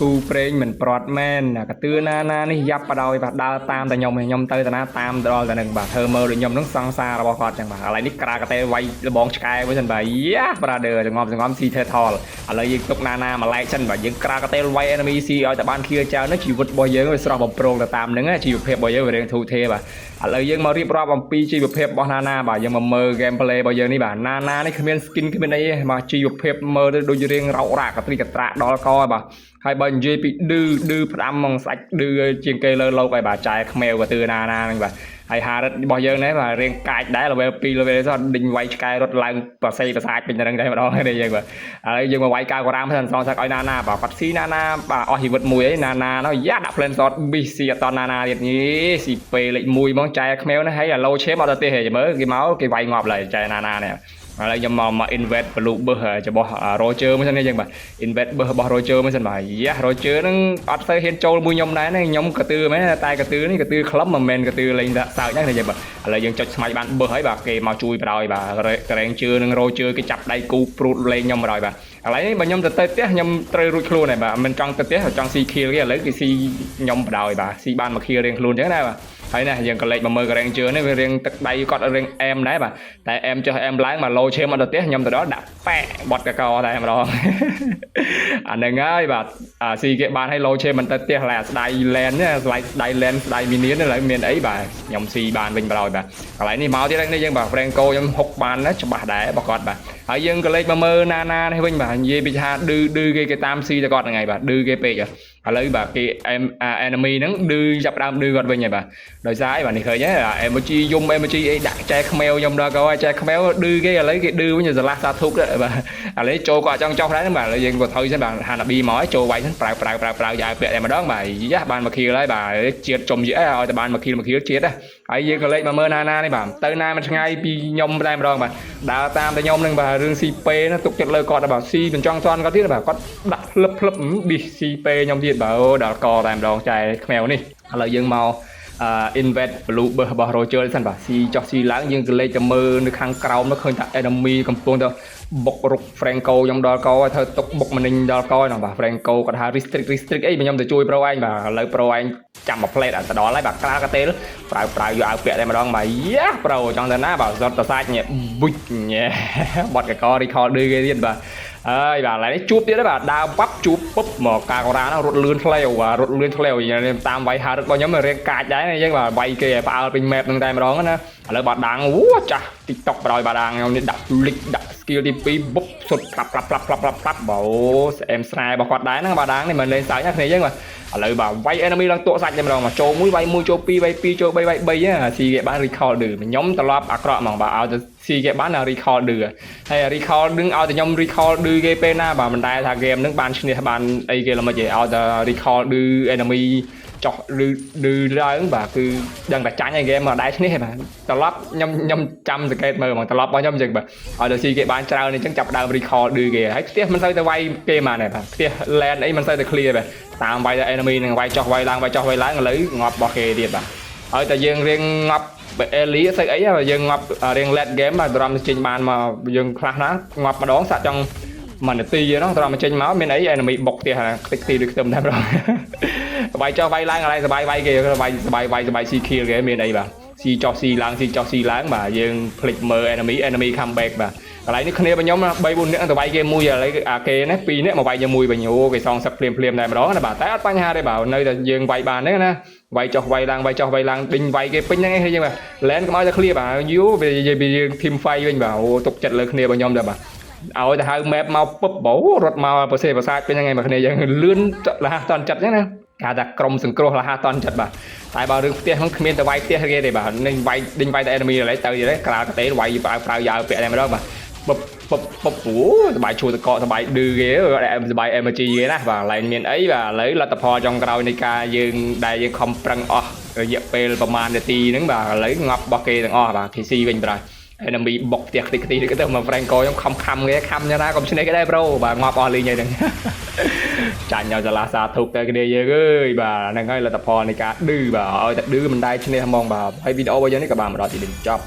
គូព្រេងមិនប្រត់មែនកន្ទឿណានេះយ៉ាប់បដ ாய் បាទដើរតាមតែខ្ញុំទៅតាណាតាមដល់តែនឹងបាទធ្វើមើលដូចខ្ញុំនឹងសង្សាររបស់គាត់ចឹងបាទឥឡូវនេះក្រាកតេវាយលបងឆ្កែមួយសិនបាទយ៉ា brother សងំស៊ី turtle ឥឡូវយើងទុកណាមកឡែកសិនបាទយើងក្រាកតេវាយ enemy ស៊ីឲ្យតែបានឃ្លៀចោលនោះជីវិតរបស់យើងវាស្រស់បំប្រងទៅតាមនឹងជីវភាពរបស់យើងវារៀងធូរធារបាទឥឡូវយើងមករៀបរាប់អំពីជីវភាពរបស់ណាបាទយើងមកមើល gameplay របស់យើងនេះបាទណានេះគ្មាន skin គ្មានអីទេមកជីវភាពមើលទៅដូចរៀងរោគរ៉ាកត្រីកត្រាក់ដល់កបាទហើយបើនិយាយពីឌឺផ្ដាំមកសាច់ឌឺជាងគេលើលោកហើយបាទចែខ្មៅក៏ទឿណាហ្នឹងបាទហើយហារិតរបស់យើងនេះបាទរៀងកាចដែរ level 2 level សោះដេញវាយឆ្កែរត់ឡើងប្រសេប្រសាចពេញហ្នឹងដែរម្ដងនេះយើងបាទហើយយើងមកវាយកៅក្រាមទៅសងសឹកឲ្យណាបាទគាត់ស៊ីណាបាទអស់ជីវិតមួយឯណានោះយ៉ាដាក់ plan shot ប៊ីស៊ីអត់តណាទៀតនេះស៊ីពេលលេខ1ហ្មងចែខ្មៅនេះហើយអាឡូឆេមអត់ទៅទេហេមើលគេមកគេវាយងាប់ឡើយចែណានេះឥឡូវខ្ញុំមក invest បលូបឺរបស់ Roger មួយសិននេះយើងបាទ invest បឺរបស់ Roger មួយសិនបាទយ៉ា Roger ហ្នឹងអត់ទៅហ៊ានចូលមួយខ្ញុំដែរខ្ញុំកទឿមែនតែកទឿនេះកទឿក្លឹបមិនមែនកទឿលេងសើចហ្នឹងយើងបាទឥឡូវយើងចុចស្មាច់បានបឺហើយបាទគេមកជួយបដ ாய் បាទក្រែងជឿនឹង Roger គេចាប់ដៃគូព្រូតលេងខ្ញុំបដ ாய் បាទឥឡូវនេះបើខ្ញុំទៅផ្ទះខ្ញុំត្រូវរួចខ្លួនហើយបាទមិនចង់ទៅផ្ទះចង់ស៊ី kill គេឥឡូវគេស៊ីខ្ញុំបដ ாய் បាទស៊ីបានមក kill រៀងខ្លួនអញ្ចឹងណាបាទហើយណាយើងក៏លេចមកមើលក្រែងជឿនេះវារៀងទឹកដៃគាត់រៀងអែមដែរបាទតែអែមចុះអែមឡើងមកលោឈាមអត់ទៅផ្ទះខ្ញុំទៅដល់ដាក់ប៉ែបត់កកតែម្ដងអាហ្នឹងហើយបាទស៊ីគេបានឲ្យលោឈាមមិនទៅផ្ទះឡើយស្ដាយលែនស្ដាយលែនស្ដាយមីនៀនឡើយមានអីបាទខ្ញុំស៊ីបានវិញបដ ாய் បាទកន្លែងនេះមកទៀតនេះយើងបាទ Franco ខ្ញុំហុកបានណាច្បាស់ដែររបស់គាត់បាទហើយយើងក៏លេចមកមើលណានេះវិញបាទនិយាយពីថាឌឺគេតាមស៊ីតែគាត់ហ្នឹងហើយបាទឌឺគេពេកឥឡូវបាទគេ enemy ហ្នឹងឌឺចាប់ដើមឌឺគាត់វិញហើយបាទដោយសារអីបាទនេះឃើញហ៎ emoji យំ emoji អីដាក់ចែខ្មៅខ្ញុំដល់ក៏ចែខ្មៅឌឺគេឥឡូវគេឌឺវិញស្រឡះសាធុកបាទឥឡូវចូលក៏អត់ចង់ចោះដែរបាទឥឡូវយើងក៏ថយសិនបាទហាណាប៊ីមកចូលវាយសិនប្រើយ៉ាវពាក់តែម្ដងបាទយ៉ាបានមក kill ហើយបាទជាតិចំយឲ្យតែបានមក kill ជាតិហើយយើងក៏លេចមកមើលណានេះបាទទៅណាមិនឆ្ងាយពីខ្ញុំតែម្ដងបាទដើរតាមតែខ្ញុំនឹងបាទរឿង CP ណាទុកចិត្តលើគាត់បាទ C មិនចង់សន់គាត់ទៀតបាទគាត់ដាក់ផ្លឹបប៊ី CP ខ្ញុំទៀតបាទអូដល់កតែម្ដងចែខ្មៅនេះឥឡូវយើងមកinvest blue របស់ Roger សិនបាទស៊ីចោះស៊ីឡើងយើងក៏លេចទៅមើលនៅខាងក្រោមនោះឃើញថា enemy កំពុងទៅបុករុក Franco ខ្ញុំដល់កឲ្យធ្វើទុកបុកមនិញដល់កហ្នឹងបាទ Franco គាត់ថា restrict អីខ្ញុំទៅជួយ pro ឯងបាទឥឡូវ pro ឯងចាំមក plate អត់ទៅដល់ហើយបាទក្រាកតេលប្រើយកឲ្យពាក់តែម្ដងបាទយ៉ា pro ចង់ទៅណាបាទសតតសាច់ញ៉ែបុចញ៉ែបត់កក recall ឌឺគេទៀតបាទហើយបាទឥឡូវនេះជួបទៀតហើយបាទដើរបាប់ជួបពុបមកកាកូរ៉ានោះរត់លឿនធ្លេវបាទរត់លឿនធ្លេវតាមវាយហារត់របស់ខ្ញុំរៀងកាចដែរយើងបាទវាយគេផ្អើលពេញ map នឹងតែម្ដងណាឥឡូវបាដាងអូចាស់ TikTok បដ ாய் បាដាងខ្ញុំនេះដាក់លិចដាក់ skill ទី2បុកសុទ្ធផ្លាប់បាទអូអែមស្រែរបស់គាត់ដែរហ្នឹងបាដាងនេះមិនលេងសើចណាគ្នាយើងបាទឥឡូវបាទវាយ enemy ឡើងតក់សាច់តែម្ដងមកចូល1វាយ1ចូល2វាយ2ចូល3វាយ3ស៊ីគេបាន recall ឌឺខ្ញុំត្រឡប់អាក្រក់ហ្មងបាទឲ្យទៅស៊ីគេបាន recall ឌឺហើយ recall នឹងឲ្យតែខ្ញុំ recall ឌឺគេពេលណាបាទមិនដែលថា game នឹងបានឈ្នះបានអីគេល្មិចទេឲ្យតែ recall ឌឺ enemy ចោះឌឺឡើងបាទគឺដឹងតែចាញ់ហើយ game មកដែរឈ្នះទេបាទត្រឡប់ខ្ញុំចាំសង្កេតមើលហ្មងត្រឡប់របស់ខ្ញុំអញ្ចឹងបាទឲ្យទៅស៊ីគេបានច្រើនអញ្ចឹងចាប់ដើម recall ឌឺគេហើយផ្ទះមិនសូវទៅវាយគេមកទេបាទផ្ទះ land អីមិនសូវទៅ clear ទេតាមវាយតែ enemy នឹងវាយចោះវាយឡើងឥឡូវងាប់របស់គេទៀតបាទហើយតែយើងរៀងងាប់អេលីស្អីយើងងាប់រៀង late game បាទត្រឹមចេញបានមកយើងខ្លះណាងាប់ម្ដងសាក់ចង់1នាទីហ្នឹងត្រឹមចេញមកមានអី enemy បុកផ្ទះខ្ទេចទីដូចខ្ទឹមតែម្ដងវាយចោះវាយឡើងឥឡូវសបាយវាយគេវាយសបាយស៊ី kill គេមានអីបាទស៊ីចោះស៊ីឡើងបាទយើងភ្លេចមើល enemy comeback បាទកន្លែងនេះគ្នារបស់ខ្ញុំ3 4នាក់ទៅវាយគេមួយឥឡូវអាគេណា2នាក់មកវាយជាមួយវិញអូគេសងសឹកភ្លាមតែម្ដងណាបាទតែអត់បញ្ហាទេបាទនៅតែយើងវាយបានទេណាវាយចោះវាយឡើងដេញវាយគេពេញហ្នឹងឯងយើងបាទ land កុំឲ្យតែ clear បាទយូវានិយាយពីយើង team fight វិញបាទអូទុកចិត្តលើគ្នារបស់ខ្ញុំដែរបាទឲ្យទៅហៅ map មកពុបបោរត់មកប្រសេប្រសាទពេញហ្នឹងឯងមកគ្នាយើងលឿនលះតន់ចិត្តហ្នឹងណាគេថាក្រុមសង្គ្រោះលះតន់ចិត្តបាទតែបើរឿងផ្ទះហ្នឹងគ្មានតែវាយផ្ទះគេទេបាទនឹងវាយដេញវាយតែ enemy ឥឡូវទៅទៀតក្រាលកតេវាយប្រើយ៉ាវពាក់តែម្ដងបាទពុបអូសបាយឈួរតកសបាយឌឺគេសបាយ emoji គេណាបាទឡើងមានអីបាទឥឡូវលទ្ធផលចុងក្រោយនៃការយើងដែលយើងខំប្រឹងអស់រយៈពេលប្រហែលនាទីហ្នឹងបាទឥឡូវងាប់របស់គេទាំងអស់បាទ KC វិញបាទ enemy បុកផ្ទះខ្ទេចទៅមក Franco ខ្ញុំខំគេខំយ៉ាងណាកុំឈ្នះគេដែរ bro បាទងាប់អស់លេងហ្នឹងចាញ់ឲ្យសាឡាសាធុកតែគ្នាយើងអើយបាទហ្នឹងហើយលទ្ធផលនៃការឌឺបាទឲ្យតែឌឺមិនដែរឈ្នះហ្មងបាទហើយវីដេអូរបស់យើងនេះក៏បានមកដល់ទីបញ្ចប់